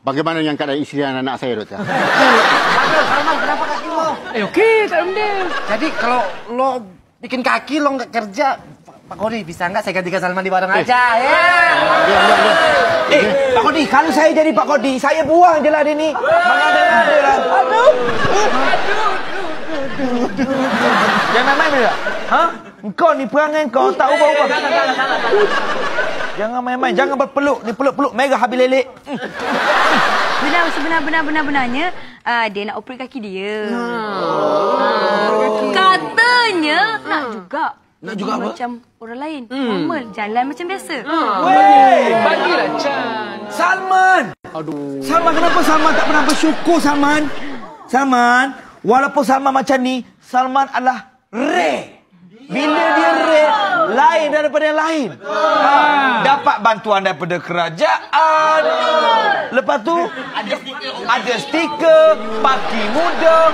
Bagaimana yang keadaan isteri dan anak saya, doktor? Salman, kenapa kaki lo? Okey, tak ada benda. Jadi kalau lo bikin kaki lo nggak kerja, Pak Kodi bisa nggak saya gantikan Salman di barang aja? Pak Kodi, kalau saya jadi Pak Kodi, saya buang je lah dia ni. Mengada-ngada lah. Aduh. Jangan main-main dia. Ha? Engkau ni perangai kau tak ubah-ubah. Jangan main-main, jangan berpeluk. Ni peluk-peluk merah habis lelek. Benar-benarnya dia nak operate kaki dia. Katanya nak juga. Nak juga apa? Macam orang lain. Normal, jalan macam biasa. Bagilah Chan. Salman! Aduh. Salman, kenapa Salman tak pernah bersyukur, Salman? Salman, walaupun Salman macam ni, Salman adalah rare. Bila dia rare, lain daripada yang lain. Dapat bantuan daripada kerajaan. Lepas tu, ada stiker, parking mudah.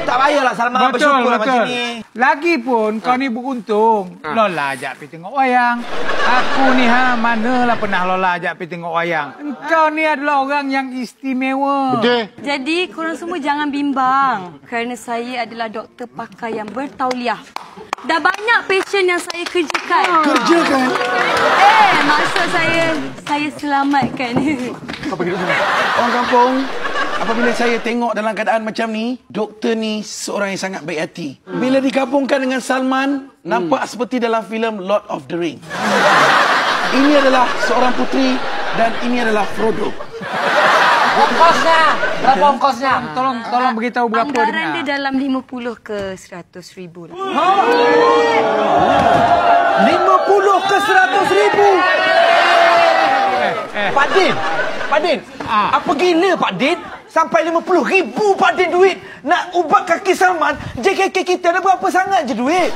Tak payahlah Salman bersyukur macam ni. Lagipun kau ni beruntung. Lola ajak pergi tengok wayang. Aku ni manalah pernah Lola ajak pergi tengok wayang. Engkau ni adalah orang yang istimewa. Betul. Jadi korang semua jangan bimbang. Kerana saya adalah doktor pakar yang bertauliah. Dah banyak pasien yang saya kerjakan. Kerjakan? Maksud saya selamatkan. Orang kampung, apabila saya tengok dalam keadaan macam ni, doktor ni seorang yang sangat baik hati. Bila digabungkan dengan Salman, nampak seperti dalam filem Lord of the Ring. Ini adalah seorang puteri dan ini adalah Frodo. Ongkosnya, berapa ongkosnya? Tolong beritahu berapa Anggaran dia dalam 50 ke 100 ribu lah. 50 ke 100 ribu. Pak Din, apa gila Pak Din? Sampai 50 ribu Pak Din duit nak ubat kaki Salman. JKK kita ada berapa sangat je duit?